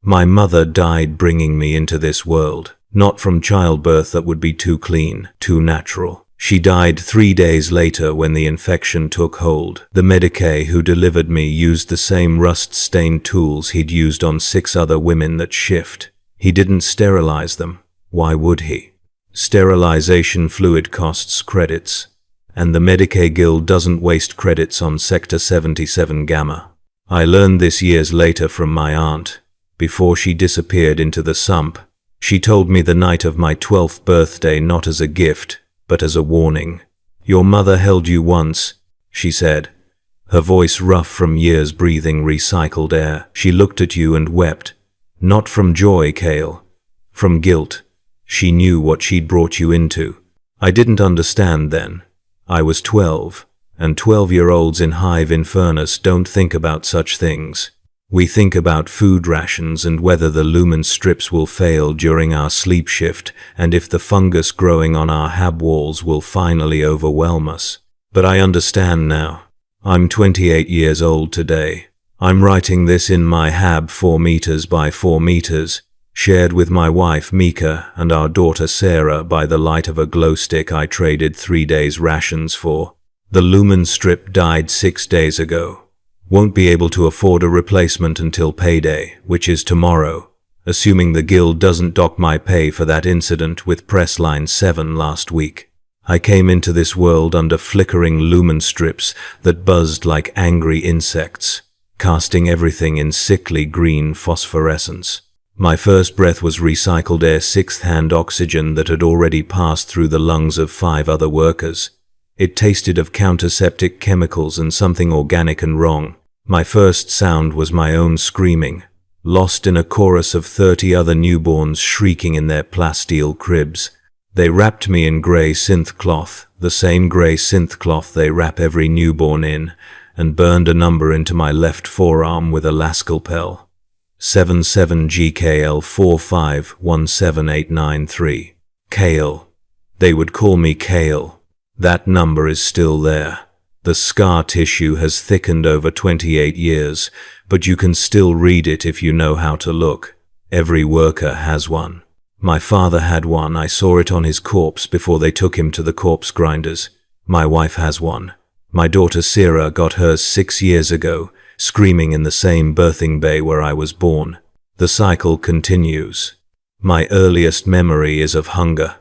My mother died bringing me into this world. Not from childbirth that would be too clean, too natural. She died 3 days later when the infection took hold. The medic who delivered me used the same rust-stained tools he'd used on 6 other women that shift. He didn't sterilize them. Why would he? Sterilization fluid costs credits, and the Medicae Guild doesn't waste credits on Sector 77 Gamma. I learned this years later from my aunt. Before she disappeared into the sump, she told me the night of my 12th birthday not as a gift, but as a warning. Your mother held you once, she said, her voice rough from years breathing recycled air. She looked at you and wept. Not from joy, Kale. From guilt. She knew what she'd brought you into. I didn't understand then. I was 12, and 12-year-olds in Hive Infernus don't think about such things. We think about food rations and whether the lumen strips will fail during our sleep shift and if the fungus growing on our hab walls will finally overwhelm us. But I understand now. I'm 28 years old today. I'm writing this in my hab 4 meters by 4 meters, shared with my wife Mika and our daughter Sarah by the light of a glow stick I traded 3 days' rations for. The lumen strip died 6 days ago. Won't be able to afford a replacement until payday, which is tomorrow, assuming the guild doesn't dock my pay for that incident with Press Line 7 last week. I came into this world under flickering lumen strips that buzzed like angry insects, casting everything in sickly green phosphorescence. My first breath was recycled air, 6th-hand oxygen that had already passed through the lungs of 5 other workers. It tasted of counterseptic chemicals and something organic and wrong. My first sound was my own screaming, lost in a chorus of 30 other newborns shrieking in their plasteel cribs. They wrapped me in grey synth cloth, the same grey synth cloth they wrap every newborn in, and burned a number into my left forearm with a lascalpel. 77GKL4517893. Kale. They would call me Kale. That number is still there. The scar tissue has thickened over 28 years, but you can still read it if you know how to look. Every worker has one. My father had one. I saw it on his corpse before they took him to the corpse grinders. My wife has one. My daughter Sarah got hers 6 years ago, screaming in the same birthing bay where I was born. The cycle continues. My earliest memory is of hunger.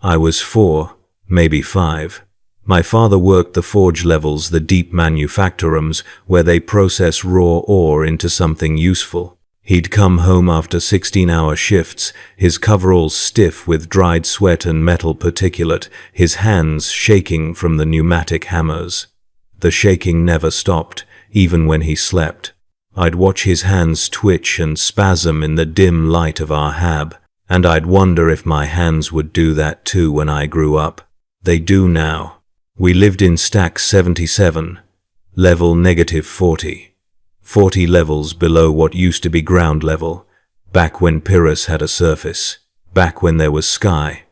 I was 4, maybe 5. My father worked the forge levels, the deep manufactorums, where they process raw ore into something useful. He'd come home after 16-hour shifts, his coveralls stiff with dried sweat and metal particulate, his hands shaking from the pneumatic hammers. The shaking never stopped, even when he slept. I'd watch his hands twitch and spasm in the dim light of our hab, and I'd wonder if my hands would do that too when I grew up. They do now. We lived in stack 77, level -40. 40 levels below what used to be ground level, back when Pyrrhus had a surface, back when there was sky.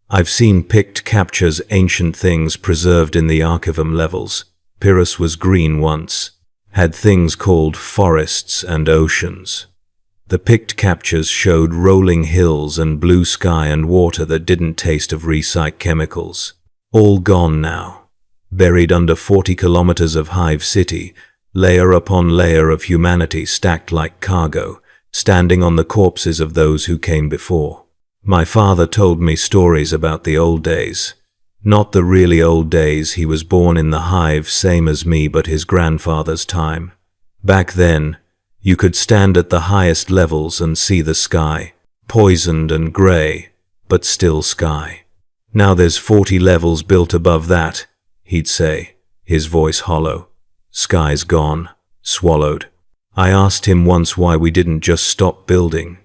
I've seen picked captures, ancient things preserved in the archivum levels. Pyrrhus was green once, had things called forests and oceans. The picked captures showed rolling hills and blue sky and water that didn't taste of recycled chemicals. All gone now. Buried under 40 kilometers of Hive City, layer upon layer of humanity stacked like cargo, standing on the corpses of those who came before. My father told me stories about the old days. Not the really old days. He was born in the Hive, same as me, but his grandfather's time. Back then, you could stand at the highest levels and see the sky, poisoned and grey, but still sky. Now there's 40 levels built above that, he'd say, his voice hollow. Sky's gone, swallowed. I asked him once why we didn't just stop building,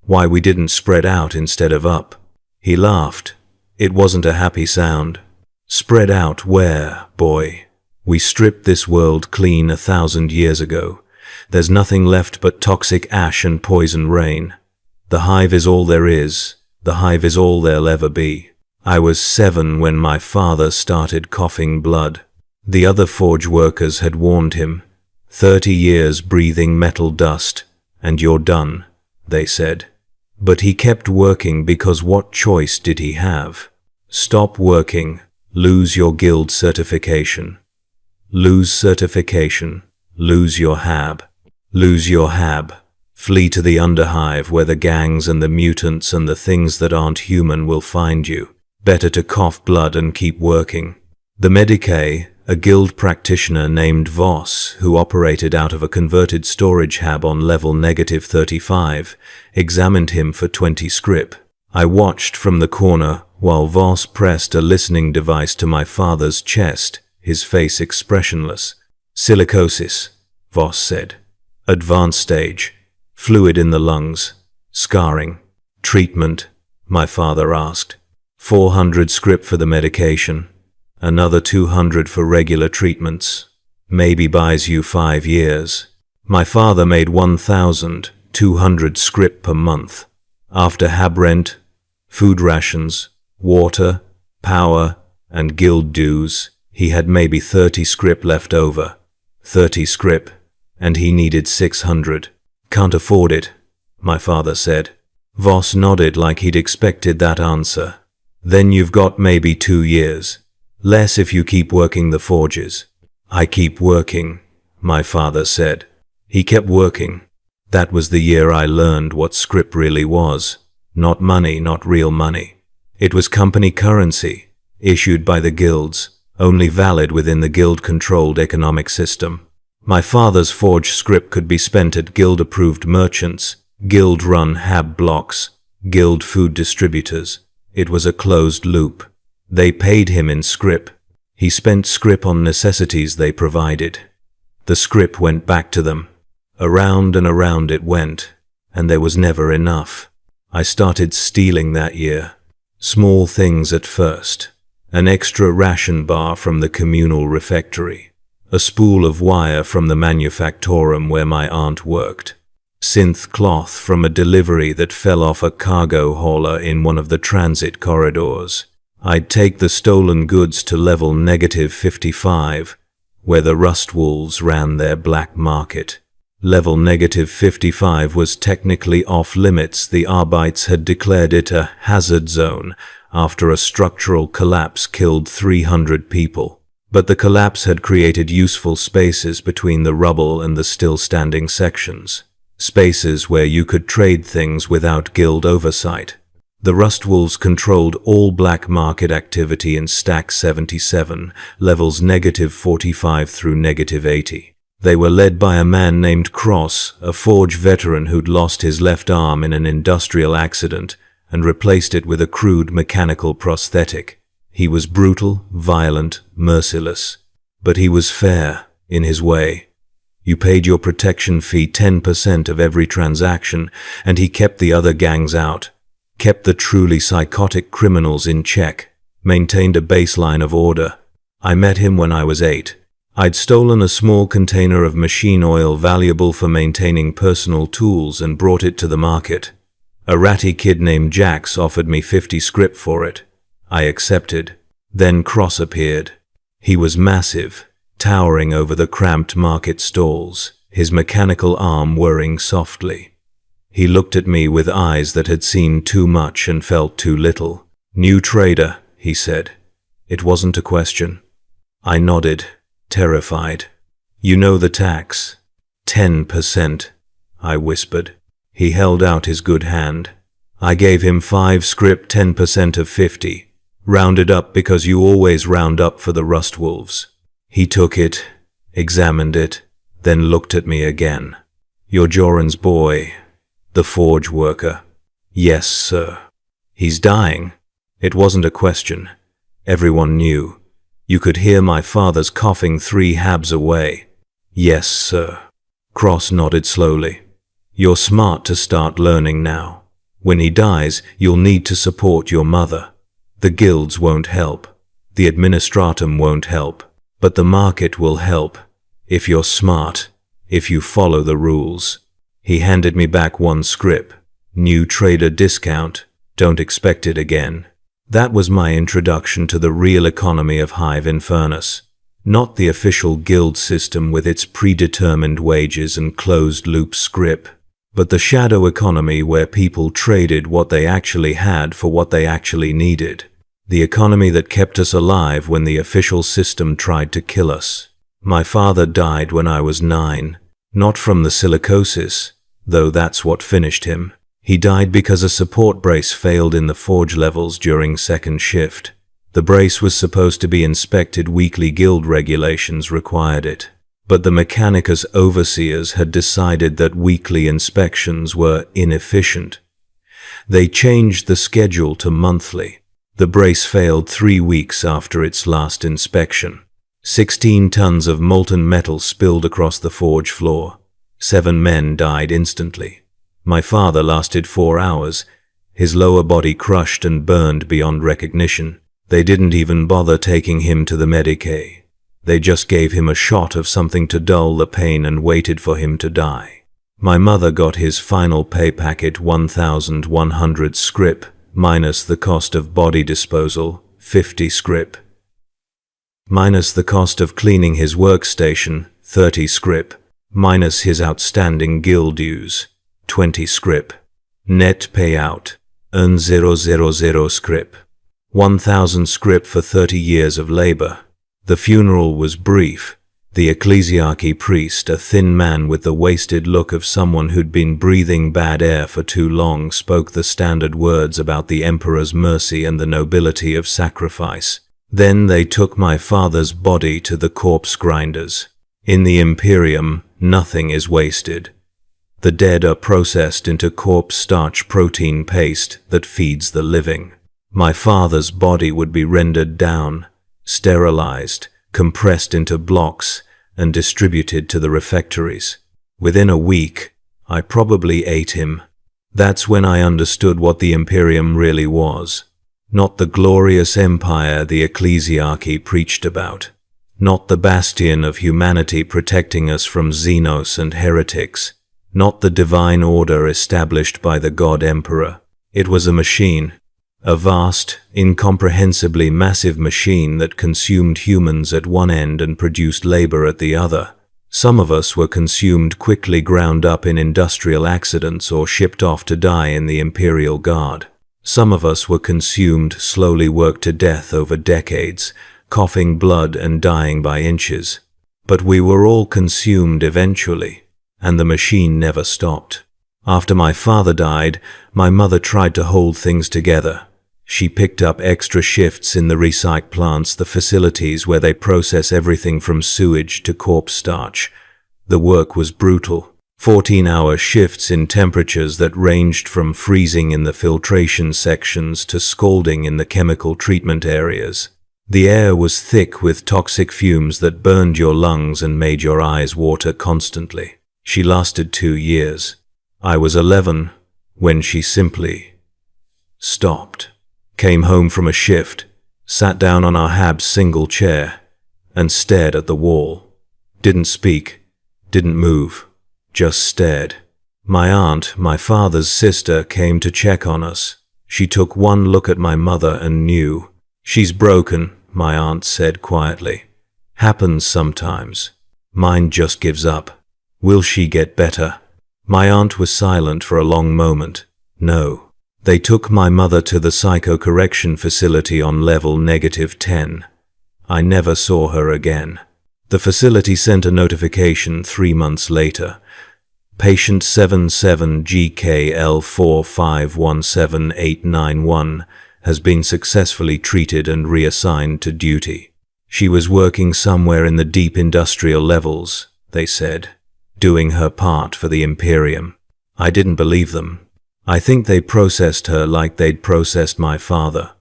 why we didn't spread out instead of up. He laughed. It wasn't a happy sound. Spread out where, boy? We stripped this world clean 1,000 years ago. There's nothing left but toxic ash and poison rain. The Hive is all there is. The Hive is all there'll ever be. I was 7 when my father started coughing blood. The other forge workers had warned him. 30 years breathing metal dust, and you're done. they said. But he kept working because what choice did he have? Stop working, lose your guild certification. Lose certification, lose your hab. Lose your hab. Flee to the Underhive where the gangs and the mutants and the things that aren't human will find you. Better to cough blood and keep working. The Medicae, a guild practitioner named Voss, who operated out of a converted storage hab on level -35, examined him for 20 scrip. I watched from the corner while Voss pressed a listening device to my father's chest, his face expressionless. Silicosis, Voss said. Advanced stage. Fluid in the lungs. Scarring. Treatment, my father asked. 400 scrip for the medication. Another 200 for regular treatments. Maybe buys you 5 years. My father made 1,200 scrip per month. After hab rent, food rations, water, power, and guild dues, he had maybe 30 scrip left over. 30 scrip, and he needed 600. Can't afford it, my father said. Voss nodded like he'd expected that answer. Then you've got maybe 2 years. Less if you keep working the forges. I keep working, my father said. He kept working. That was the year I learned what scrip really was. Not money, not real money. It was company currency, issued by the guilds, only valid within the guild-controlled economic system. My father's forge scrip could be spent at guild-approved merchants, guild-run hab blocks, guild food distributors. It was a closed loop. They paid him in scrip. He spent scrip on necessities they provided. The scrip went back to them. Around and around it went, and there was never enough. I started stealing that year. Small things at first. An extra ration bar from the communal refectory. A spool of wire from the manufactorum where my aunt worked. Synth cloth from a delivery that fell off a cargo hauler in one of the transit corridors. I'd take the stolen goods to level -55, where the rust wolves ran their black market. Level -55 was technically off limits. The Arbites had declared it a hazard zone after a structural collapse killed 300 people. But the collapse had created useful spaces between the rubble and the still-standing sections. Spaces where you could trade things without guild oversight. The Rustwolves controlled all black market activity in Stack 77, levels -45 through -80. They were led by a man named Cross, a forge veteran who'd lost his left arm in an industrial accident and replaced it with a crude mechanical prosthetic. He was brutal, violent, merciless. But he was fair, in his way. You paid your protection fee 10% of every transaction, and he kept the other gangs out. Kept the truly psychotic criminals in check, maintained a baseline of order. I met him when I was 8. I'd stolen a small container of machine oil valuable for maintaining personal tools and brought it to the market. A ratty kid named Jax offered me 50 scrip for it. I accepted. Then Cross appeared. He was massive, towering over the cramped market stalls, his mechanical arm whirring softly. He looked at me with eyes that had seen too much and felt too little. "New trader," he said. It wasn't a question. I nodded, terrified. "You know the tax." 10%, I whispered. He held out his good hand. I gave him 5 scrip, 10% of 50. Rounded up because you always round up for the Rustwolves. He took it, examined it, then looked at me again. "You're Joran's boy, the forge worker." "Yes, sir." "He's dying." It wasn't a question. Everyone knew. You could hear my father's coughing 3 habs away. "Yes, sir." Cross nodded slowly. "You're smart to start learning now. When he dies, you'll need to support your mother. The guilds won't help. The administratum won't help. But the market will help. If you're smart. If you follow the rules." He handed me back 1 scrip. "New trader discount. Don't expect it again." That was my introduction to the real economy of Hive Infernus. Not the official guild system with its predetermined wages and closed-loop scrip. but the shadow economy where people traded what they actually had for what they actually needed. The economy that kept us alive when the official system tried to kill us. My father died when I was 9, not from the silicosis, though that's what finished him. He died because a support brace failed in the forge levels during second shift. The brace was supposed to be inspected weekly, guild regulations required it. But the Mechanicus overseers had decided that weekly inspections were inefficient. They changed the schedule to monthly. The brace failed 3 weeks after its last inspection. 16 tons of molten metal spilled across the forge floor. 7 men died instantly. My father lasted 4 hours, his lower body crushed and burned beyond recognition. They didn't even bother taking him to the Medicae. They just gave him a shot of something to dull the pain and waited for him to die. My mother got his final pay packet 1,100 scrip, minus the cost of body disposal, 50 scrip. Minus the cost of cleaning his workstation, 30 scrip. Minus his outstanding guild dues, 20 scrip. Net payout, earn 000 scrip. 1,000 scrip for 30 years of labor. The funeral was brief. The ecclesiarchy priest, a thin man with the wasted look of someone who'd been breathing bad air for too long, spoke the standard words about the emperor's mercy and the nobility of sacrifice. Then they took my father's body to the corpse grinders. In the Imperium, nothing is wasted. The dead are processed into corpse starch protein paste that feeds the living. My father's body would be rendered down, sterilized, compressed into blocks, and distributed to the refectories. Within a week, I probably ate him. That's when I understood what the Imperium really was. Not the glorious empire the ecclesiarchy preached about. Not the bastion of humanity protecting us from Xenos and heretics. Not the divine order established by the God Emperor. It was a machine. A vast, incomprehensibly massive machine that consumed humans at one end and produced labor at the other. Some of us were consumed quickly, ground up in industrial accidents, or shipped off to die in the Imperial Guard. Some of us were consumed, slowly worked to death over decades, coughing blood and dying by inches. But we were all consumed eventually, and the machine never stopped. After my father died, my mother tried to hold things together. She picked up extra shifts in the recycle plants, the facilities where they process everything from sewage to corpse starch. The work was brutal. 14-hour shifts in temperatures that ranged from freezing in the filtration sections to scalding in the chemical treatment areas. The air was thick with toxic fumes that burned your lungs and made your eyes water constantly. She lasted 2 years. I was 11 when she simply stopped. Came home from a shift, sat down on our Hab's single chair, and stared at the wall. Didn't speak, didn't move, just stared. My aunt, my father's sister, came to check on us. She took one look at my mother and knew. She's broken, my aunt said quietly. Happens sometimes. Mine just gives up. Will she get better? My aunt was silent for a long moment. No. They took my mother to the psycho-correction facility on level -10. I never saw her again. The facility sent a notification 3 months later. Patient 77GKL4517891 has been successfully treated and reassigned to duty. She was working somewhere in the deep industrial levels, they said, doing her part for the Imperium. I didn't believe them. I think they processed her like they'd processed my father.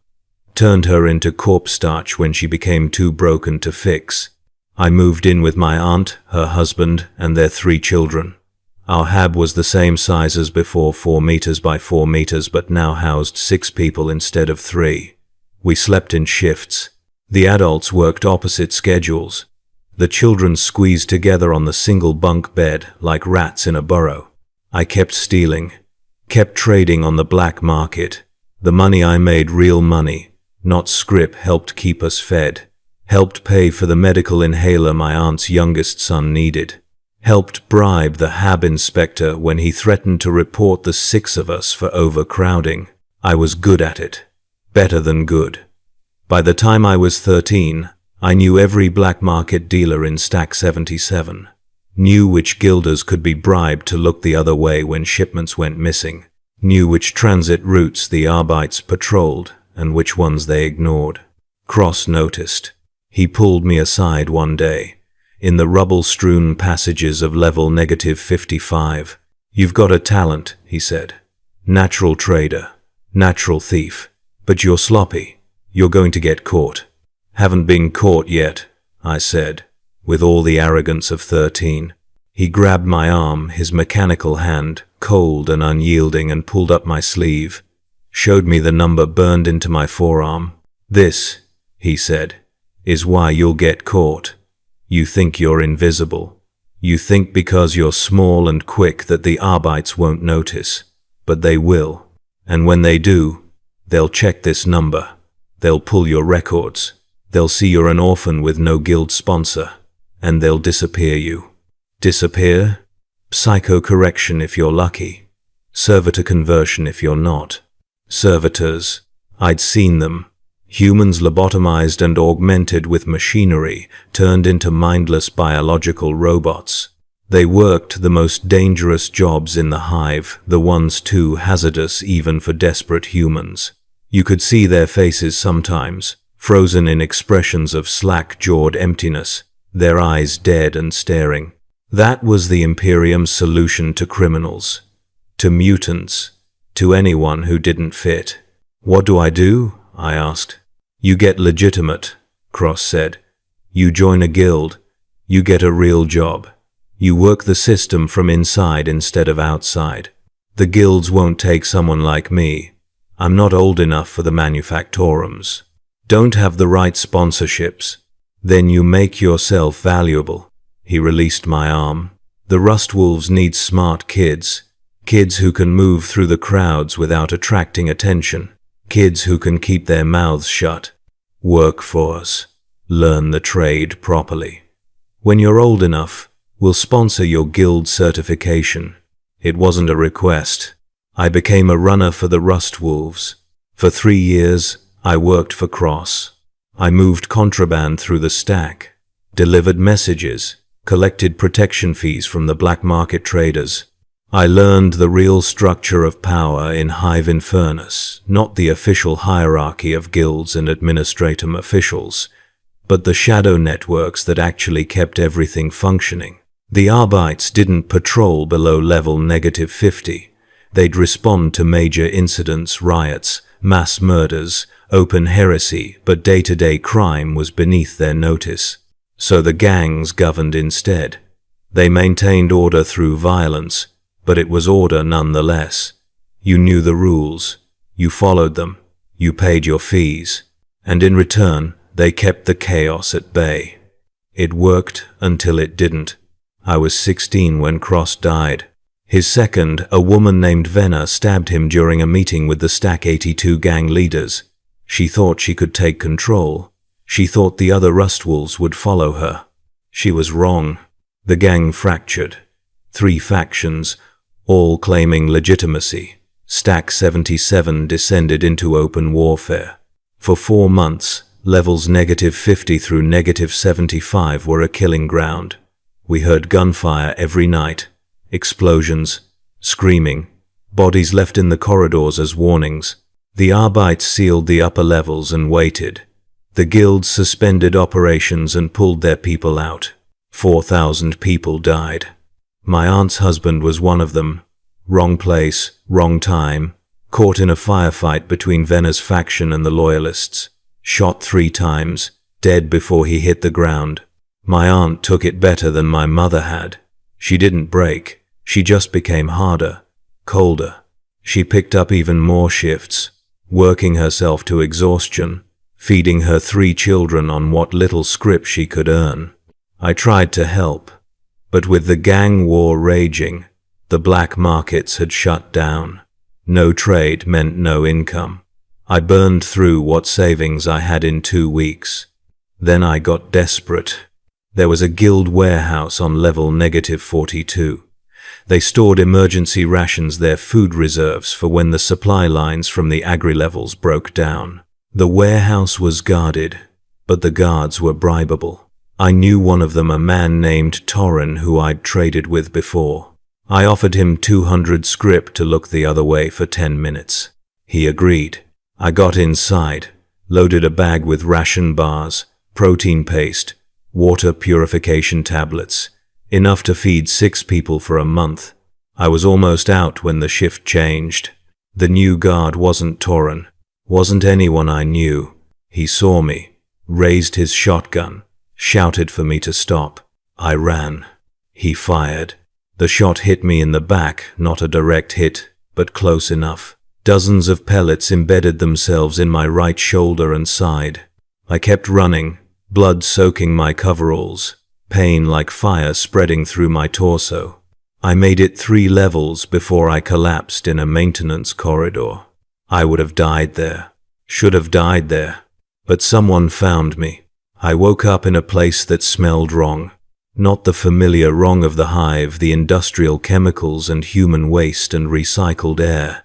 Turned her into corpse starch when she became too broken to fix. I moved in with my aunt, her husband, and their 3 children. Our Hab was the same size as before, 4 meters by 4 meters, but now housed 6 people instead of 3. We slept in shifts. The adults worked opposite schedules. The children squeezed together on the single bunk bed like rats in a burrow. I kept stealing. Kept trading on the black market. The money I made, real money, not scrip, helped keep us fed. Helped pay for the medical inhaler my aunt's youngest son needed. helped bribe the HAB inspector when he threatened to report the 6 of us for overcrowding. I was good at it. Better than good. By the time I was 13, I knew every black market dealer in Stack 77. Knew which guilders could be bribed to look the other way when shipments went missing. Knew which transit routes the Arbites patrolled and which ones they ignored. Cross noticed. He pulled me aside one day, in the rubble-strewn passages of level -55. "You've got a talent," he said. "Natural trader, natural thief, but you're sloppy. You're going to get caught." "Haven't been caught yet," I said, with all the arrogance of 13. He grabbed my arm, his mechanical hand, cold and unyielding, and pulled up my sleeve, showed me the number burned into my forearm. "This," he said, "is why you'll get caught. You think you're invisible. You think because you're small and quick that the Arbites won't notice. But they will. And when they do, they'll check this number. They'll pull your records. They'll see you're an orphan with no guild sponsor. And they'll disappear you." Disappear? Psycho-correction if you're lucky. Servitor conversion if you're not. Servitors. I'd seen them. Humans lobotomized and augmented with machinery, turned into mindless biological robots. They worked the most dangerous jobs in the hive, the ones too hazardous even for desperate humans. You could see their faces sometimes, frozen in expressions of slack-jawed emptiness, their eyes dead and staring. That was the Imperium's solution to criminals, to mutants, to anyone who didn't fit. "What do I do?" I asked. "You get legitimate," Cross said. "You join a guild. You get a real job. You work the system from inside instead of outside. The guilds won't take someone like me. I'm not old enough for the manufactorums. Don't have the right sponsorships. Then you make yourself valuable." He released my arm. "The Rust Wolves need smart kids. Kids who can move through the crowds without attracting attention. Kids who can keep their mouths shut. Work for us. Learn the trade properly. When you're old enough, we'll sponsor your guild certification." It wasn't a request. I became a runner for the Rust Wolves. For 3 years, I worked for Cross. I moved contraband through the stack, delivered messages, collected protection fees from the black market traders. I learned the real structure of power in Hive Infernus, not the official hierarchy of guilds and administratum officials, but the shadow networks that actually kept everything functioning. The Arbites didn't patrol below level -50. They'd respond to major incidents, riots, mass murders, open heresy, but day-to-day crime was beneath their notice. So the gangs governed instead. They maintained order through violence, but it was order nonetheless. You knew the rules, you followed them, you paid your fees, and in return, they kept the chaos at bay. It worked until it didn't. I was 16 when Cross died. His second, a woman named Venna, stabbed him during a meeting with the Stack 82 gang leaders. She thought she could take control. She thought the other Rust Wolves would follow her. She was wrong. The gang fractured. 3 factions, all claiming legitimacy. Stack 77 descended into open warfare. For 4 months, levels -50 through -75 were a killing ground. We heard gunfire every night, explosions, screaming, bodies left in the corridors as warnings. The Arbites sealed the upper levels and waited. The guilds suspended operations and pulled their people out. 4,000 people died. My aunt's husband was one of them. Wrong place, wrong time, caught in a firefight between Venna's faction and the Loyalists. Shot 3 times, dead before he hit the ground. My aunt took it better than my mother had. She didn't break, she just became harder, colder. She picked up even more shifts, working herself to exhaustion, feeding her 3 children on what little scrip she could earn. I tried to help, but with the gang war raging, the black markets had shut down. No trade meant no income. I burned through what savings I had in 2 weeks. Then I got desperate. There was a guild warehouse on level -42. They stored emergency rations, their food reserves, for when the supply lines from the agri-levels broke down. The warehouse was guarded, but the guards were bribable. I knew one of them, a man named Torrin, who I'd traded with before. I offered him 200 scrip to look the other way for 10 minutes. He agreed. I got inside, loaded a bag with ration bars, protein paste, water purification tablets, enough to feed 6 people for a month. I was almost out when the shift changed. The new guard wasn't Torrin, wasn't anyone I knew. He saw me, raised his shotgun, shouted for me to stop. I ran. He fired. The shot hit me in the back, not a direct hit, but close enough. Dozens of pellets embedded themselves in my right shoulder and side. I kept running, blood soaking my coveralls, pain like fire spreading through my torso. I made it 3 levels before I collapsed in a maintenance corridor. I would have died there, should have died there, but someone found me. I woke up in a place that smelled wrong. Not the familiar wrong of the hive, the industrial chemicals and human waste and recycled air.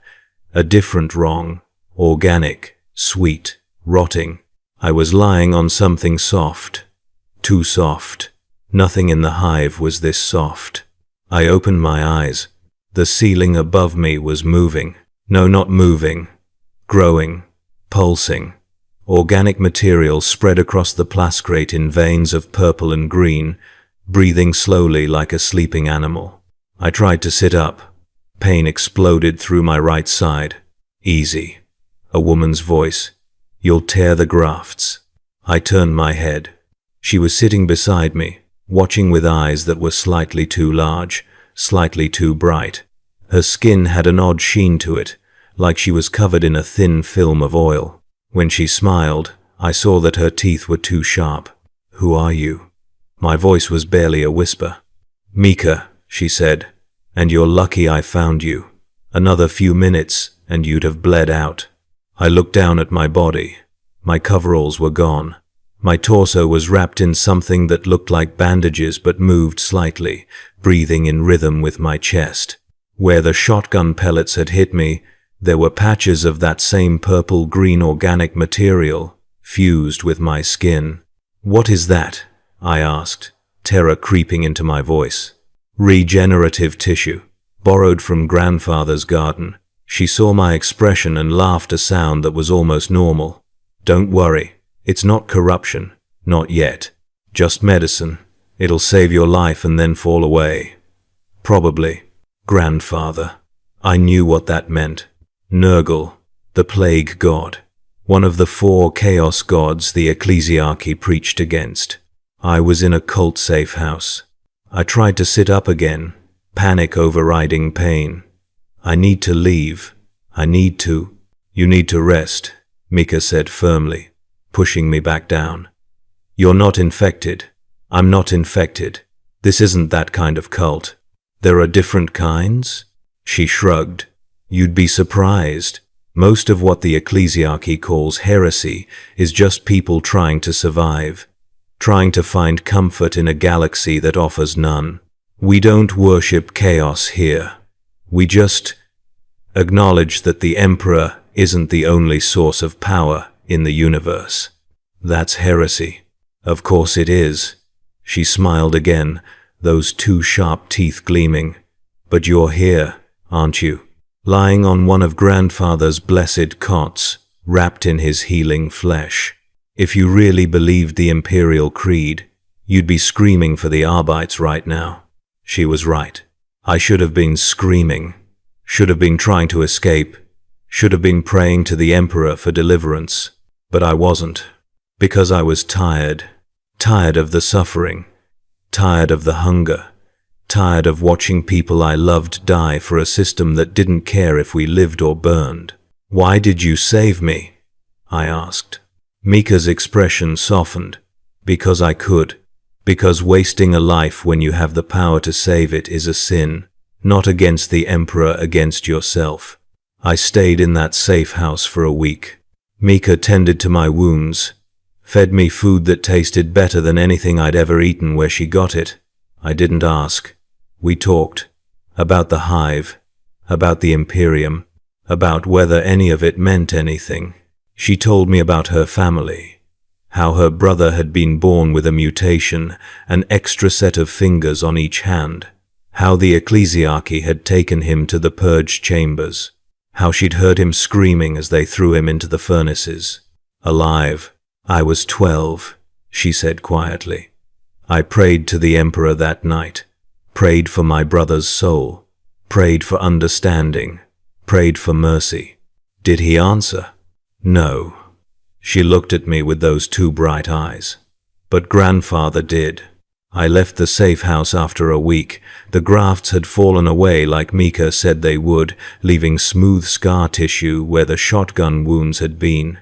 A different wrong, organic, sweet, rotting. I was lying on something soft. Too soft. Nothing in the hive was this soft. I opened my eyes. The ceiling above me was moving. No, not moving. Growing. Pulsing. Organic material spread across the plascrate in veins of purple and green, breathing slowly like a sleeping animal. I tried to sit up. Pain exploded through my right side. Easy. A woman's voice. You'll tear the grafts. I turned my head. She was sitting beside me, watching with eyes that were slightly too large, slightly too bright. Her skin had an odd sheen to it, like she was covered in a thin film of oil. When she smiled, I saw that her teeth were too sharp. Who are you? My voice was barely a whisper. Mika, she said, and you're lucky I found you. Another few minutes, and you'd have bled out. I looked down at my body. My coveralls were gone. My torso was wrapped in something that looked like bandages but moved slightly, breathing in rhythm with my chest. Where the shotgun pellets had hit me, there were patches of that same purple-green organic material, fused with my skin. What is that? I asked, terror creeping into my voice. Regenerative tissue, borrowed from grandfather's garden. She saw my expression and laughed, a sound that was almost normal. Don't worry, it's not corruption, not yet. Just medicine. It'll save your life and then fall away. Probably. Grandfather. I knew what that meant. Nurgle, the plague god. One of the 4 chaos gods the ecclesiarchy preached against. I was in a cult-safe house. I tried to sit up again, panic overriding pain. I need to leave. I need to. You need to rest, Mika said firmly, pushing me back down. You're not infected. I'm not infected. This isn't that kind of cult. There are different kinds? She shrugged. You'd be surprised. Most of what the ecclesiarchy calls heresy is just people trying to survive, trying to find comfort in a galaxy that offers none. We don't worship chaos here. We just acknowledge that the Emperor isn't the only source of power in the universe. That's heresy. Of course it is. She smiled again, those 2 sharp teeth gleaming. But you're here, aren't you? Lying on one of grandfather's blessed cots, wrapped in his healing flesh. If you really believed the Imperial creed, you'd be screaming for the Arbites right now. She was right. I should have been screaming, should have been trying to escape, should have been praying to the Emperor for deliverance. But I wasn't. Because I was tired. Tired of the suffering. Tired of the hunger. Tired of watching people I loved die for a system that didn't care if we lived or burned. Why did you save me? I asked. Mika's expression softened. Because I could. Because wasting a life when you have the power to save it is a sin. Not against the Emperor, against yourself. I stayed in that safe house for a week. Mika tended to my wounds. Fed me food that tasted better than anything I'd ever eaten where she got it. I didn't ask. We talked. About the Hive. About the Imperium. About whether any of it meant anything. She told me about her family. How her brother had been born with a mutation, an extra set of fingers on each hand. How the ecclesiarchy had taken him to the purge chambers. How she'd heard him screaming as they threw him into the furnaces. Alive. I was 12, she said quietly. I prayed to the Emperor that night. Prayed for my brother's soul. Prayed for understanding. Prayed for mercy. Did he answer? No. She looked at me with those two bright eyes. But grandfather did. I left the safe house after a week. The grafts had fallen away like Mika said they would, leaving smooth scar tissue where the shotgun wounds had been.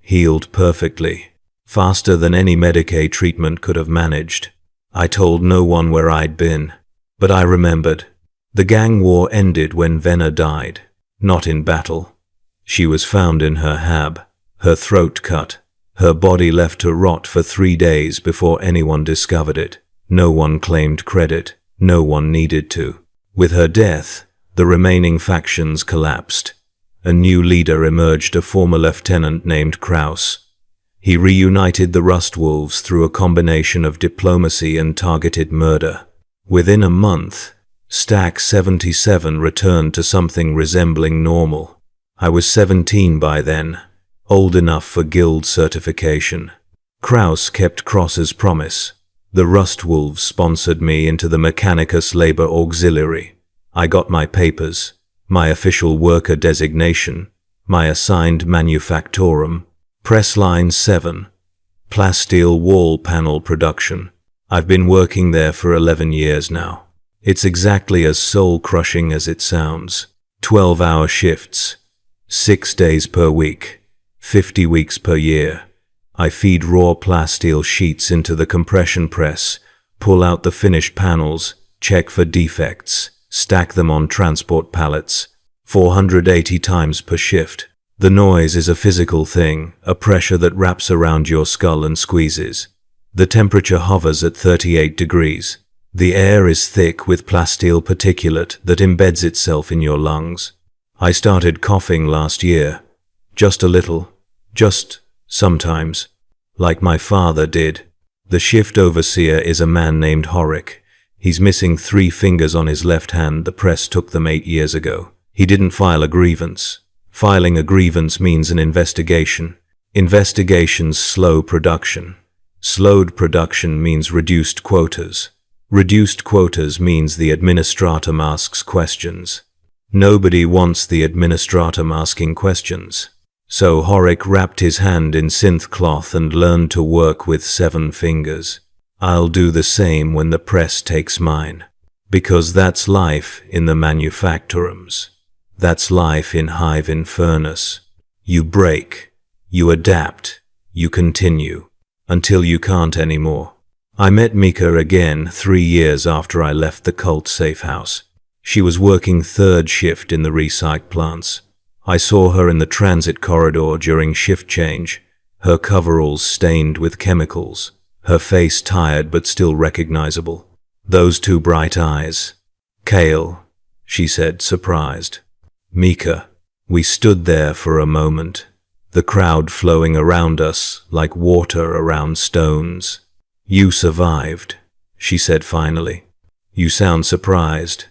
Healed perfectly. Faster than any Medicaid treatment could have managed. I told no one where I'd been. But I remembered. The gang war ended when Venna died. Not in battle. She was found in her hab. Her throat cut. Her body left to rot for 3 days before anyone discovered it. No one claimed credit. No one needed to. With her death, the remaining factions collapsed. A new leader emerged, a former lieutenant named Kraus. He reunited the Rustwolves through a combination of diplomacy and targeted murder. Within a month, Stack 77 returned to something resembling normal. I was 17 by then, old enough for guild certification. Kraus kept Cross's promise. The Rustwolves sponsored me into the Mechanicus Labor Auxiliary. I got my papers, my official worker designation, my assigned manufactorum, Press Line 7, plasteel wall panel production. I've been working there for 11 years now. It's exactly as soul-crushing as it sounds. 12-hour shifts, 6 days per week, 50 weeks per year. I feed raw plasteel sheets into the compression press, pull out the finished panels, check for defects, stack them on transport pallets, 480 times per shift. The noise is a physical thing, a pressure that wraps around your skull and squeezes. The temperature hovers at 38 degrees. The air is thick with plasteel particulate that embeds itself in your lungs. I started coughing last year. Just a little. Just sometimes. Like my father did. The shift overseer is a man named Horrick. He's missing 3 fingers on his left hand. The press took them 8 years ago. He didn't file a grievance. Filing a grievance means an investigation. Investigations slow production. Slowed production means reduced quotas. Reduced quotas means the administratum asks questions. Nobody wants the administratum asking questions. So Horrick wrapped his hand in synth cloth and learned to work with 7 fingers. I'll do the same when the press takes mine. Because that's life in the manufactorums. That's life in Hive Infernus. You break. You adapt. You continue. Until you can't anymore. I met Mika again 3 years after I left the cult safe house. She was working 3rd shift in the recyc plants. I saw her in the transit corridor during shift change, her coveralls stained with chemicals, her face tired but still recognizable. Those 2 bright eyes. Kale, she said, surprised. Mika. We stood there for a moment, the crowd flowing around us like water around stones. You survived, she said finally. You sound surprised.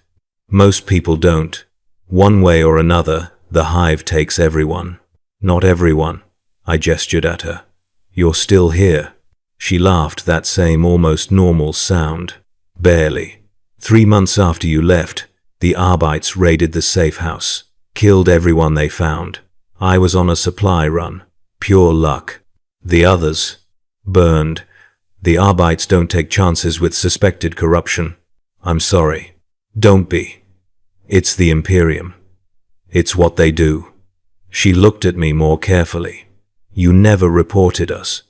Most people don't. One way or another, the Hive takes everyone. Not everyone. I gestured at her. You're still here. She laughed, that same almost normal sound. Barely. 3 months after you left, the Arbites raided the safe house. Killed everyone they found. I was on a supply run. Pure luck. The others? Burned. The Arbites don't take chances with suspected corruption. I'm sorry. Don't be. It's the Imperium. It's what they do. She looked at me more carefully. You never reported us.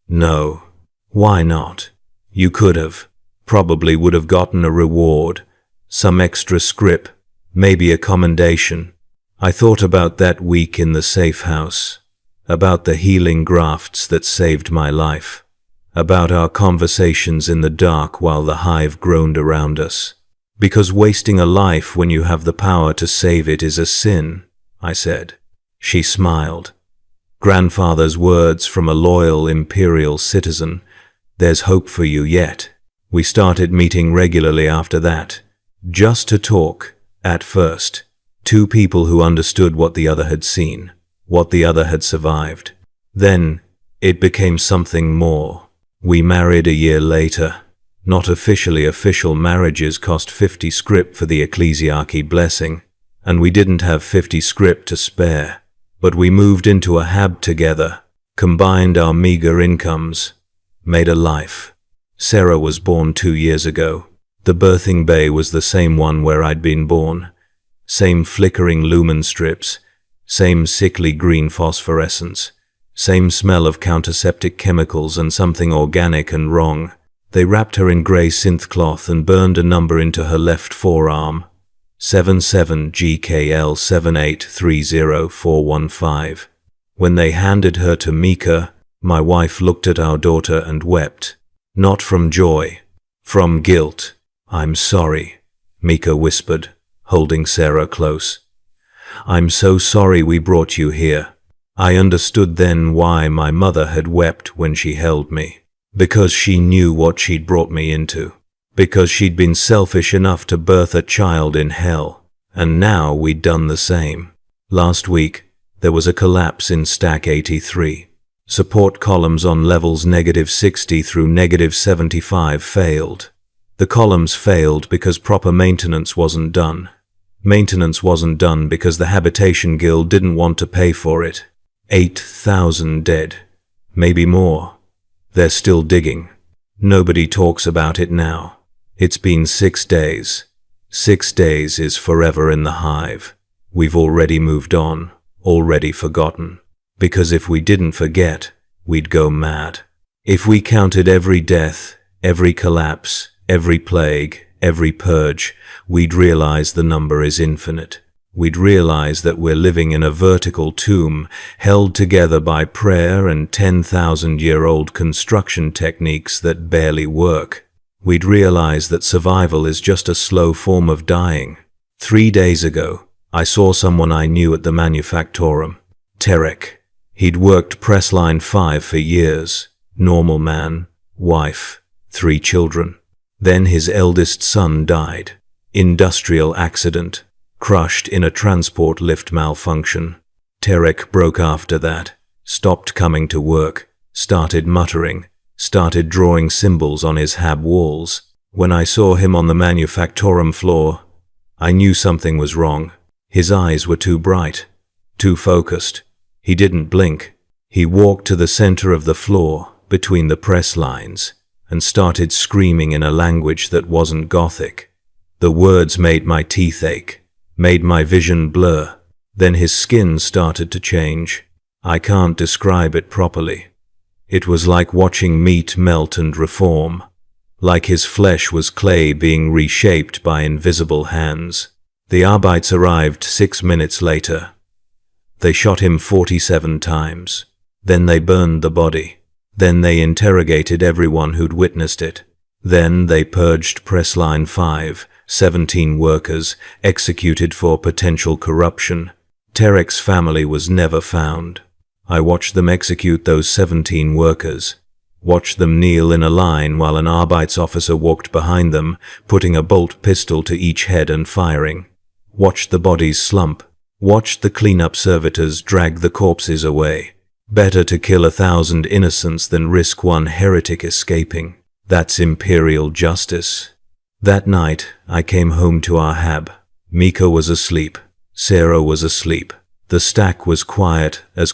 No. Why not? You could have. Probably would have gotten a reward. Some extra scrip. Maybe a commendation. I thought about that week in the safe house. about the healing grafts that saved my life, about our conversations in the dark while the hive groaned around us. Because wasting a life when you have the power to save it is a sin, I said. She smiled. Grandfather's words from a loyal imperial citizen. There's hope for you yet. We started meeting regularly after that, just to talk, at first. Two people who understood what the other had seen, what the other had survived. Then, it became something more. We married a year later. Not officially official marriages cost 50 scrip for the ecclesiarchy blessing, and we didn't have 50 scrip to spare. But we moved into a hab together, combined our meager incomes, made a life. Sarah was born 2 years ago. The birthing bay was the same one where I'd been born. Same flickering lumen strips, same sickly green phosphorescence, same smell of counterseptic chemicals and something organic and wrong. They wrapped her in grey synth cloth and burned a number into her left forearm. 77 GKL 7830415. When they handed her to Mika, my wife looked at our daughter and wept. Not from joy, from guilt. I'm sorry, Mika whispered, holding Sarah close. I'm so sorry we brought you here. I understood then why my mother had wept when she held me. Because she knew what she'd brought me into. Because she'd been selfish enough to birth a child in hell. And now we'd done the same. Last week, there was a collapse in Stack 83. Support columns on levels -60 through -75 failed. The columns failed because proper maintenance wasn't done. Maintenance wasn't done because the Habitation Guild didn't want to pay for it. 8,000 dead. Maybe more. They're still digging. Nobody talks about it now. It's been 6 days. 6 days is forever in the hive. We've already moved on, already forgotten. Because if we didn't forget, we'd go mad. If we counted every death, every collapse, every plague, every purge, we'd realize the number is infinite. We'd realize that we're living in a vertical tomb, held together by prayer and 10,000-year-old construction techniques that barely work. We'd realize that survival is just a slow form of dying. 3 days ago, I saw someone I knew at the manufactorum. Terek. He'd worked press line 5 for years. Normal man, wife, 3 children. Then his eldest son died. Industrial accident. Crushed in a transport lift malfunction. Terek broke after that, stopped coming to work, started muttering, started drawing symbols on his hab walls. When I saw him on the manufactorum floor, I knew something was wrong. His eyes were too bright, too focused. He didn't blink. He walked to the center of the floor, between the press lines, and started screaming in a language that wasn't Gothic. The words made my teeth ache. Made my vision blur. Then his skin started to change. I can't describe it properly. It was like watching meat melt and reform. Like his flesh was clay being reshaped by invisible hands. The Arbites arrived 6 minutes later. They shot him 47 times. Then they burned the body. Then they interrogated everyone who'd witnessed it. Then they purged Press Line 5. 17 workers executed for potential corruption. Terek's family was never found. I watched them execute those 17 workers. Watched them kneel in a line while an Arbites officer walked behind them, putting a bolt pistol to each head and firing. Watched the bodies slump. Watched the cleanup servitors drag the corpses away. Better to kill 1,000 innocents than risk one heretic escaping. That's imperial justice. That night, I came home to our hab. Mika was asleep. Sarah was asleep. The stack was quiet as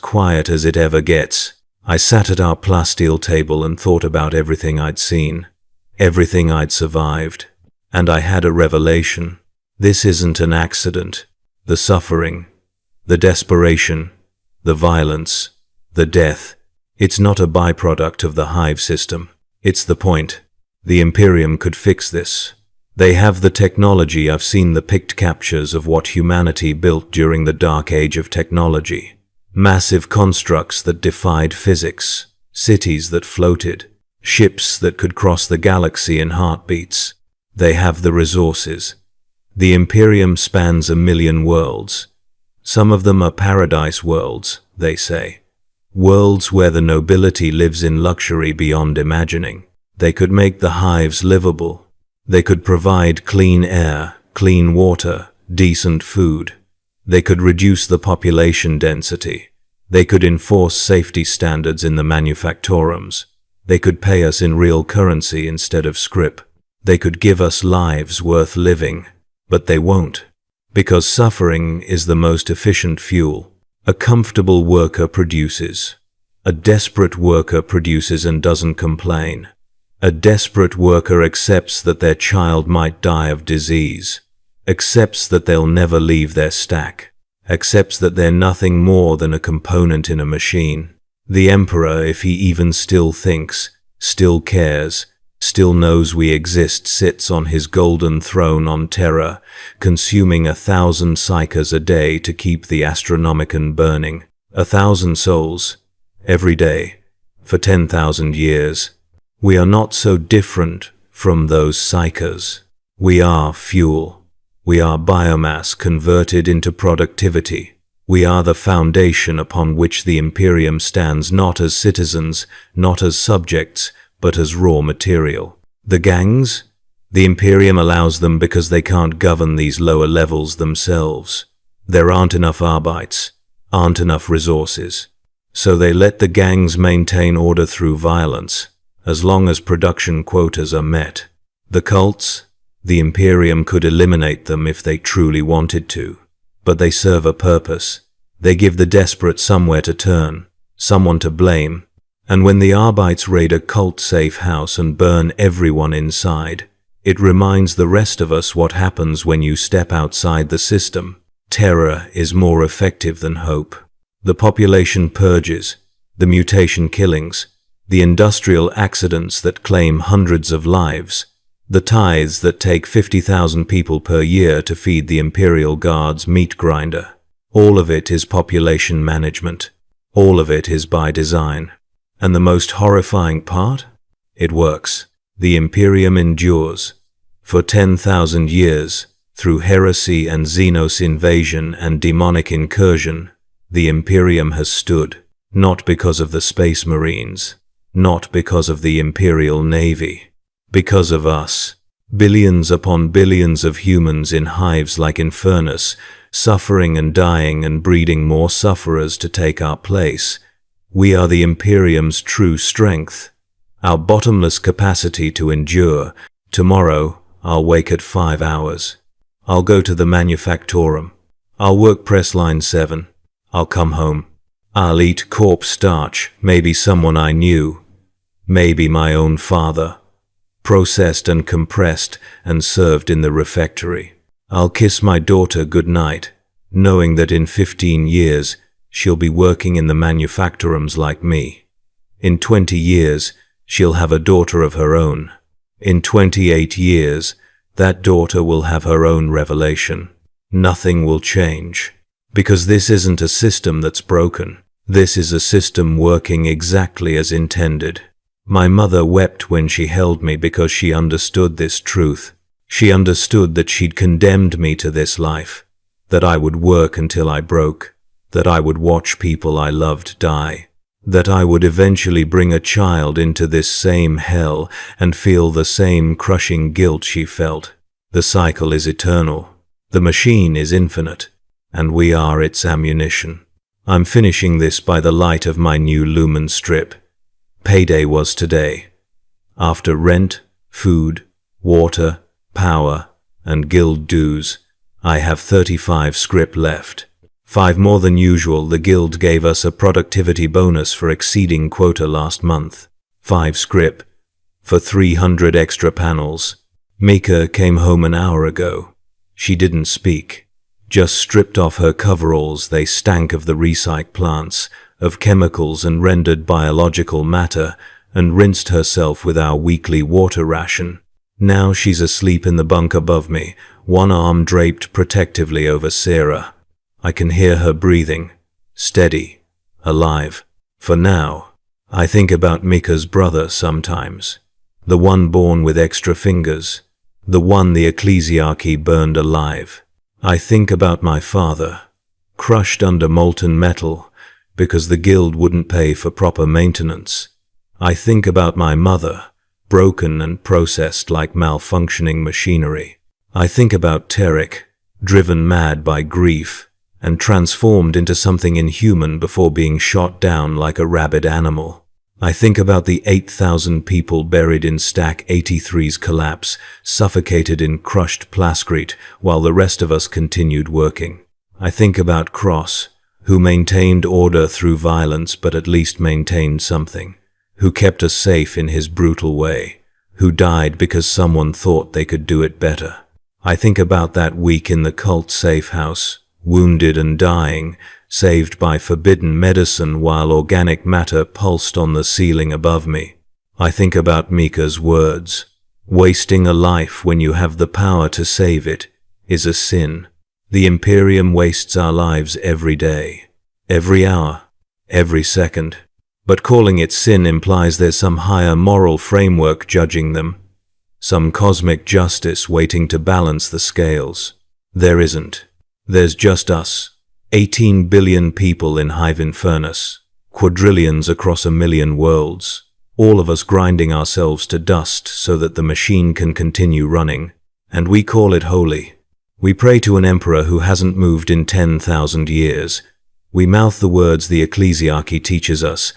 it ever gets. I sat at our plasteel table and thought about everything I'd seen, everything I'd survived. And I had a revelation. This isn't an accident. The suffering, the desperation, the violence, the death. It's not a byproduct of the hive system. It's the point. The Imperium could fix this. They have the technology. I've seen the picked captures of what humanity built during the dark age of technology. Massive constructs that defied physics, cities that floated, ships that could cross the galaxy in heartbeats. They have the resources. The Imperium spans 1,000,000 worlds. Some of them are paradise worlds, they say. Worlds where the nobility lives in luxury beyond imagining. They could make the hives livable. They could provide clean air, clean water, decent food. They could reduce the population density. They could enforce safety standards in the manufactorums. They could pay us in real currency instead of scrip. They could give us lives worth living. But they won't. Because suffering is the most efficient fuel. A comfortable worker produces. A desperate worker produces and doesn't complain. A desperate worker accepts that their child might die of disease. Accepts that they'll never leave their stack. Accepts that they're nothing more than a component in a machine. The Emperor, if he even still thinks, still cares, still knows we exist, sits on his golden throne on Terra, consuming 1,000 psychers a day to keep the Astronomicon burning. 1,000 souls, every day, for 10,000 years. We are not so different from those psychers. We are fuel. We are biomass converted into productivity. We are the foundation upon which the Imperium stands, not as citizens, not as subjects, but as raw material. The gangs? The Imperium allows them because they can't govern these lower levels themselves. There aren't enough Arbites, aren't enough resources. So they let the gangs maintain order through violence, as long as production quotas are met. The cults? The Imperium could eliminate them if they truly wanted to. But they serve a purpose. They give the desperate somewhere to turn, someone to blame. And when the Arbites raid a cult-safe house and burn everyone inside, it reminds the rest of us what happens when you step outside the system. Terror is more effective than hope. The population purges, the mutation killings, the industrial accidents that claim hundreds of lives, the tithes that take 50,000 people per year to feed the Imperial Guard's meat grinder. All of it is population management. All of it is by design. And the most horrifying part? It works. The Imperium endures. For 10,000 years, through heresy and Xenos invasion and demonic incursion, the Imperium has stood, not because of the Space Marines, not because of the Imperial Navy, because of us. Billions upon billions of humans in hives like Infernus, suffering and dying and breeding more sufferers to take our place. We are the Imperium's true strength, our bottomless capacity to endure. Tomorrow, I'll wake at 5 hours. I'll go to the manufactorum. I'll work press line 7. I'll come home. I'll eat corpse starch, maybe someone I knew, maybe my own father, processed and compressed and served in the refectory. I'll kiss my daughter goodnight, knowing that in 15 years, she'll be working in the manufactorums like me. In 20 years, she'll have a daughter of her own. In 28 years, that daughter will have her own revelation. Nothing will change. Because this isn't a system that's broken. This is a system working exactly as intended. My mother wept when she held me because she understood this truth. She understood that she'd condemned me to this life, that I would work until I broke, that I would watch people I loved die, that I would eventually bring a child into this same hell and feel the same crushing guilt she felt. The cycle is eternal. The machine is infinite, and we are its ammunition. I'm finishing this by the light of my new lumen strip. Payday was today. After rent, food, water, power, and guild dues, I have 35 scrip left. 5 more than usual. The guild gave us a productivity bonus for exceeding quota last month. 5 scrip for 300 extra panels. Mika came home an hour ago. She didn't speak. Just stripped off her coveralls. They stank of the recycled plants, of chemicals and rendered biological matter, and rinsed herself with our weekly water ration. Now she's asleep in the bunk above me, one arm draped protectively over Sarah. I can hear her breathing, steady, alive. For now, I think about Mika's brother sometimes. The one born with extra fingers. The one the ecclesiarchy burned alive. I think about my father, crushed under molten metal because the guild wouldn't pay for proper maintenance. I think about my mother, broken and processed like malfunctioning machinery. I think about Tarek, driven mad by grief and transformed into something inhuman before being shot down like a rabid animal. I think about the 8,000 people buried in Stack 83's collapse, suffocated in crushed plascrete while the rest of us continued working. I think about Cross, who maintained order through violence but at least maintained something, who kept us safe in his brutal way, who died because someone thought they could do it better. I think about that week in the cult safe house, wounded and dying, saved by forbidden medicine while organic matter pulsed on the ceiling above me. I think about Mika's words. Wasting a life when you have the power to save it is a sin. The Imperium wastes our lives every day, every hour, every second. But calling it sin implies there's some higher moral framework judging them, some cosmic justice waiting to balance the scales. There isn't. There's just us. 18 billion people in Hive Infernus, quadrillions across 1 million worlds, all of us grinding ourselves to dust so that the machine can continue running, and we call it holy. We pray to an emperor who hasn't moved in 10,000 years. We mouth the words the ecclesiarchy teaches us.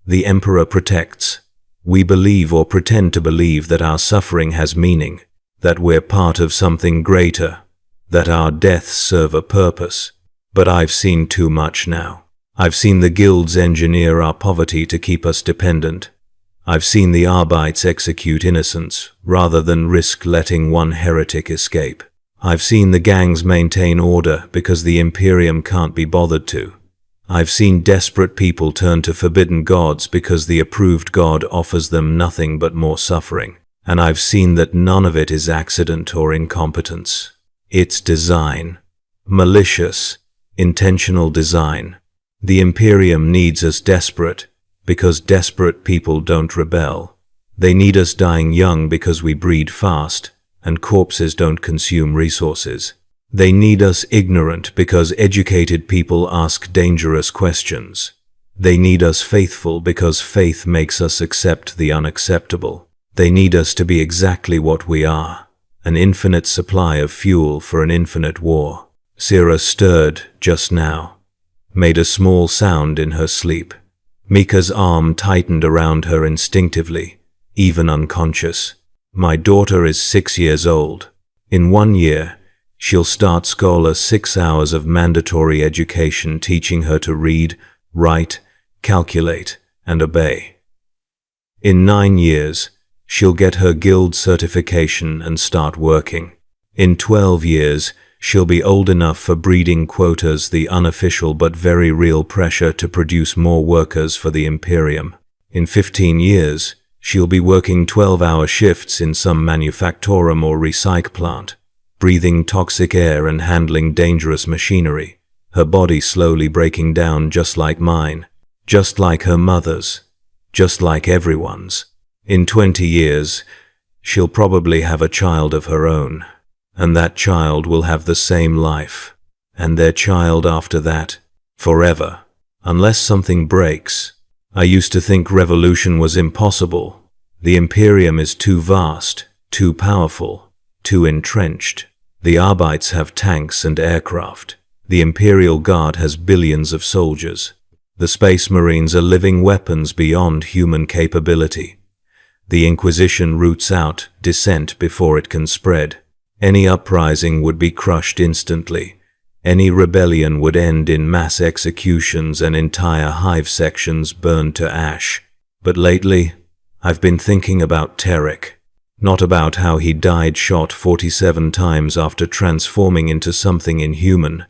The emperor protects. We believe or pretend to believe that our suffering has meaning, that we're part of something greater, that our deaths serve a purpose. But I've seen too much now. I've seen the guilds engineer our poverty to keep us dependent. I've seen the Arbites execute innocents rather than risk letting one heretic escape. I've seen the gangs maintain order because the Imperium can't be bothered to. I've seen desperate people turn to forbidden gods because the approved god offers them nothing but more suffering. And I've seen that none of it is accident or incompetence. It's design. Malicious, intentional design. The Imperium needs us desperate because desperate people don't rebel. They need us dying young because we breed fast and corpses don't consume resources. They need us ignorant because educated people ask dangerous questions. They need us faithful because faith makes us accept the unacceptable. They need us to be exactly what we are, an infinite supply of fuel for an infinite war. Sira stirred just now, made a small sound in her sleep. Mika's arm tightened around her instinctively, even unconscious. My daughter is 6 years old. In 1 year, she'll start scholar 6 hours of mandatory education teaching her to read, write, calculate, and obey. In 9 years, she'll get her guild certification and start working. In 12 years, she'll be old enough for breeding quotas, the unofficial but very real pressure to produce more workers for the Imperium. In 15 years, she'll be working 12-hour shifts in some manufactorum or recycle plant, breathing toxic air and handling dangerous machinery, her body slowly breaking down just like mine, just like her mother's, just like everyone's. In 20 years, she'll probably have a child of her own. And that child will have the same life, and their child after that, forever, unless something breaks. I used to think revolution was impossible. The Imperium is too vast, too powerful, too entrenched. The Arbites have tanks and aircraft. The Imperial Guard has billions of soldiers. The Space Marines are living weapons beyond human capability. The Inquisition roots out dissent before it can spread. Any uprising would be crushed instantly. Any rebellion would end in mass executions and entire hive sections burned to ash. But lately, I've been thinking about Tarek. Not about how he died shot 47 times after transforming into something inhuman,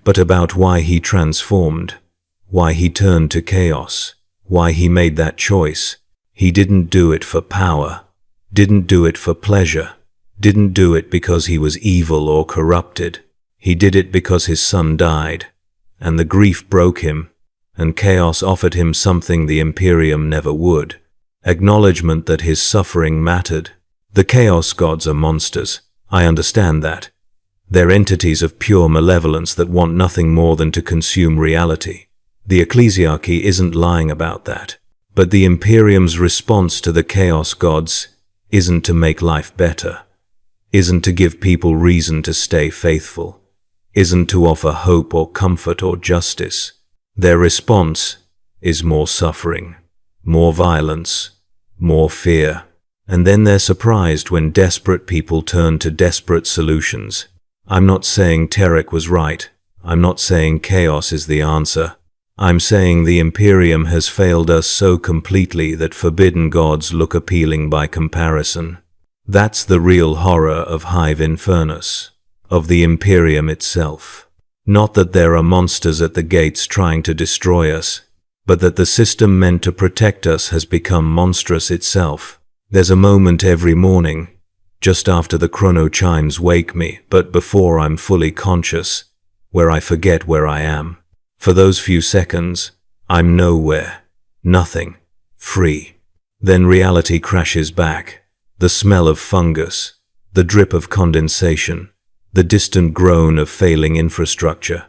but about why he transformed, why he turned to chaos, why he made that choice. He didn't do it for power, didn't do it for pleasure. Didn't do it because he was evil or corrupted. He did it because his son died, and the grief broke him, and chaos offered him something the Imperium never would: acknowledgement that his suffering mattered. The chaos gods are monsters. I understand that. They're entities of pure malevolence that want nothing more than to consume reality. The ecclesiarchy isn't lying about that. But the Imperium's response to the chaos gods isn't to make life better, isn't to give people reason to stay faithful, isn't to offer hope or comfort or justice. Their response is more suffering, more violence, more fear. And then they're surprised when desperate people turn to desperate solutions. I'm not saying Terek was right. I'm not saying chaos is the answer. I'm saying the Imperium has failed us so completely that forbidden gods look appealing by comparison. That's the real horror of Hive Infernus, of the Imperium itself. Not that there are monsters at the gates trying to destroy us, but that the system meant to protect us has become monstrous itself. There's a moment every morning, just after the chrono chimes wake me, but before I'm fully conscious, where I forget where I am. For those few seconds, I'm nowhere, nothing, free. Then reality crashes back. The smell of fungus, the drip of condensation, the distant groan of failing infrastructure,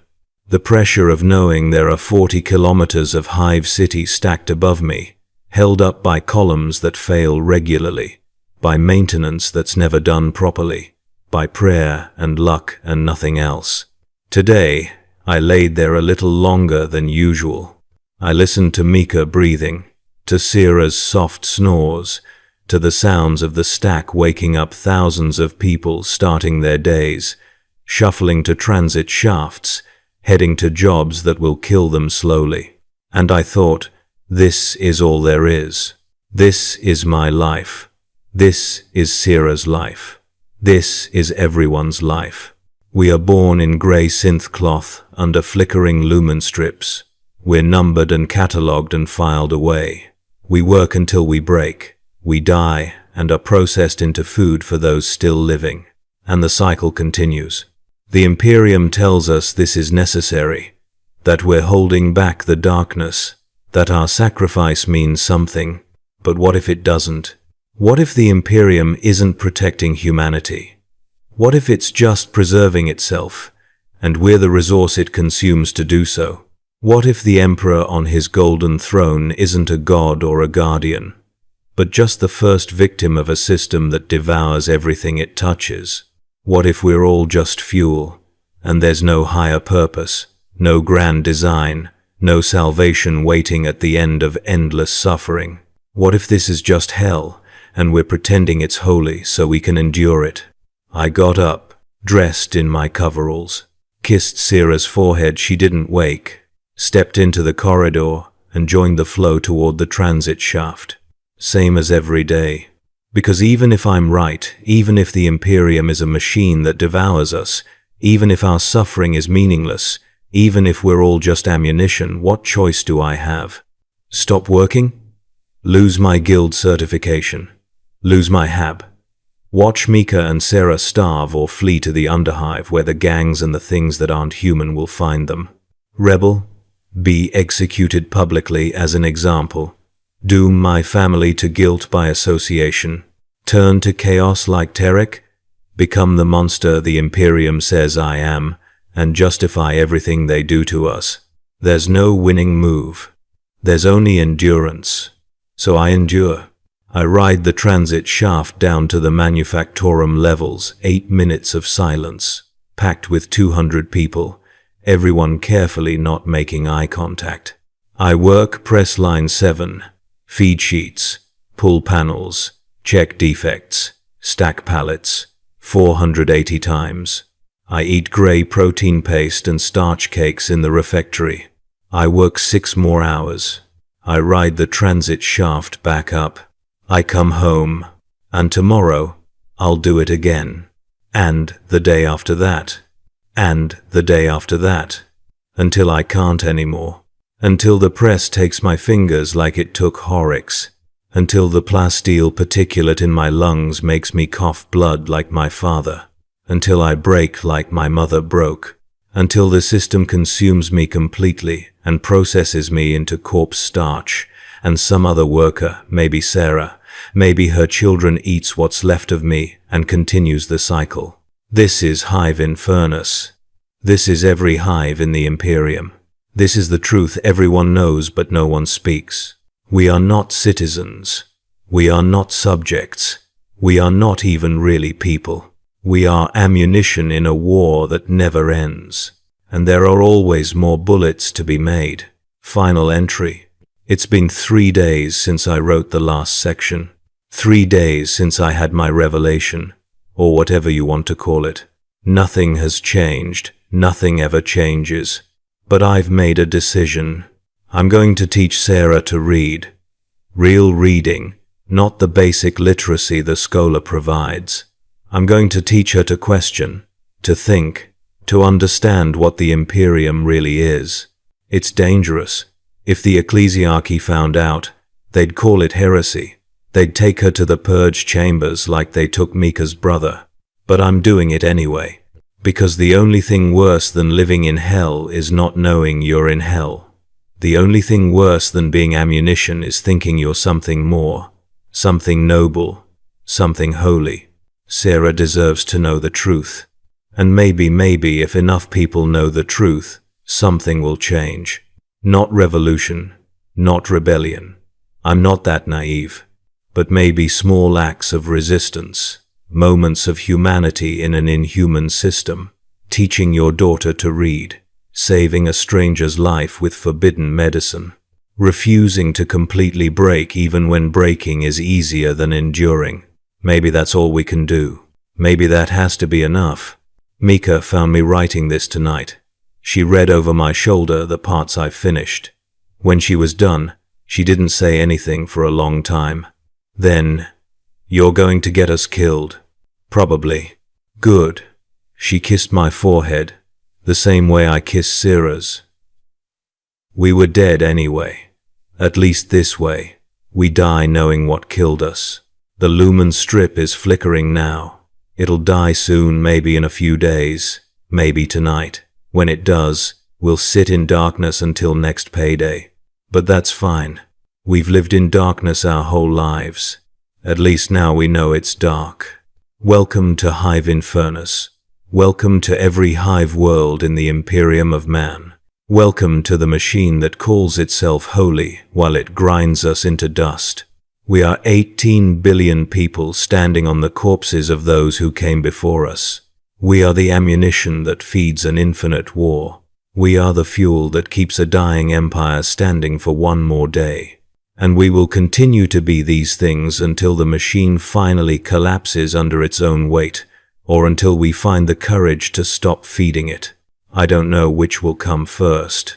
the pressure of knowing there are 40 kilometers of Hive City stacked above me, held up by columns that fail regularly, by maintenance that's never done properly, by prayer and luck and nothing else. Today, I laid there a little longer than usual. I listened to Mika breathing, to Sira's soft snores, to the sounds of the stack waking up thousands of people starting their days, shuffling to transit shafts, heading to jobs that will kill them slowly. And I thought, this is all there is. This is my life. This is Sira's life. This is everyone's life. We are born in grey synth cloth under flickering lumen strips. We're numbered and catalogued and filed away. We work until we break. We die and are processed into food for those still living. And the cycle continues. The Imperium tells us this is necessary, that we're holding back the darkness, that our sacrifice means something. But what if it doesn't? What if the Imperium isn't protecting humanity? What if it's just preserving itself, and we're the resource it consumes to do so? What if the Emperor on his golden throne isn't a god or a guardian, but just the first victim of a system that devours everything it touches? What if we're all just fuel, and there's no higher purpose, no grand design, no salvation waiting at the end of endless suffering? What if this is just hell, and we're pretending it's holy so we can endure it? I got up, dressed in my coveralls, kissed Sira's forehead she didn't wake, stepped into the corridor, and joined the flow toward the transit shaft. Same as every day. Because even if I'm right, even if the Imperium is a machine that devours us, even if our suffering is meaningless, even if we're all just ammunition, what choice do I have? Stop working? Lose my guild certification? Lose my hab? Watch Mika and Sarah starve or flee to the Underhive where the gangs and the things that aren't human will find them? Rebel? Be executed publicly as an example? Doom my family to guilt by association? Turn to chaos like Terek? Become the monster the Imperium says I am, and justify everything they do to us? There's no winning move. There's only endurance. So I endure. I ride the transit shaft down to the manufactorum levels, 8 minutes of silence, packed with 200 people, everyone carefully not making eye contact. I work press line 7, feed sheets, pull panels, check defects, stack pallets, 480 times. I eat grey protein paste and starch cakes in the refectory. I work 6 more hours. I ride the transit shaft back up. I come home, and tomorrow I'll do it again, and the day after that, and the day after that, until I can't anymore, until the press takes my fingers like it took Horrix, until the plasteel particulate in my lungs makes me cough blood like my father, until I break like my mother broke, until the system consumes me completely and processes me into corpse starch, and some other worker, maybe Sarah, maybe her children, eats what's left of me and continues the cycle. This is Hive Infernus. This is every hive in the Imperium. This is the truth everyone knows but no one speaks. We are not citizens. We are not subjects. We are not even really people. We are ammunition in a war that never ends. And there are always more bullets to be made. Final entry. It's been 3 days since I wrote the last section. 3 days since I had my revelation, or whatever you want to call it. Nothing has changed. Nothing ever changes. But I've made a decision. I'm going to teach Sarah to read. Real reading, not the basic literacy the scholar provides. I'm going to teach her to question, to think, to understand what the Imperium really is. It's dangerous. If the ecclesiarchy found out, they'd call it heresy. They'd take her to the purge chambers like they took Mika's brother. But I'm doing it anyway. Because the only thing worse than living in hell is not knowing you're in hell. The only thing worse than being ammunition is thinking you're something more, something noble, something holy. Sarah deserves to know the truth. And maybe if enough people know the truth, something will change. Not revolution, not rebellion. I'm not that naive. But maybe small acts of resistance, moments of humanity in an inhuman system, teaching your daughter to read, saving a stranger's life with forbidden medicine, refusing to completely break even when breaking is easier than enduring. Maybe that's all we can do. Maybe that has to be enough. Mika found me writing this tonight. She read over my shoulder the parts I finished. When she was done, she didn't say anything for a long time. Then, "You're going to get us killed." "Probably." "Good." She kissed my forehead, the same way I kissed Sarah's. We were dead anyway. At least this way. We die knowing what killed us. The lumen strip is flickering now. It'll die soon, maybe in a few days, maybe tonight. When it does, we'll sit in darkness until next payday. But that's fine. We've lived in darkness our whole lives. At least now we know it's dark. Welcome to Hive Infernus. Welcome to every hive world in the Imperium of man. Welcome to the machine that calls itself holy while it grinds us into dust. We are 18 billion people standing on the corpses of those who came before us. We are the ammunition that feeds an infinite war. We are the fuel that keeps a dying empire standing for one more day. And we will continue to be these things until the machine finally collapses under its own weight, or until we find the courage to stop feeding it. I don't know which will come first,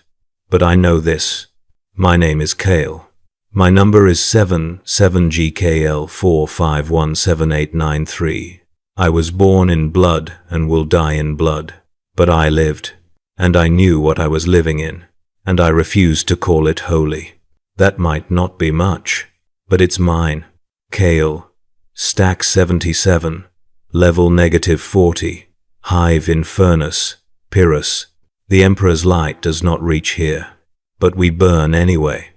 but I know this. My name is Kale. My number is 77GKL4517893. I was born in blood and will die in blood, but I lived, and I knew what I was living in, and I refused to call it holy. That might not be much, but it's mine. Kale. Stack 77. Level -40. Hive Infernus. Pyrrhus. The Emperor's light does not reach here, but we burn anyway.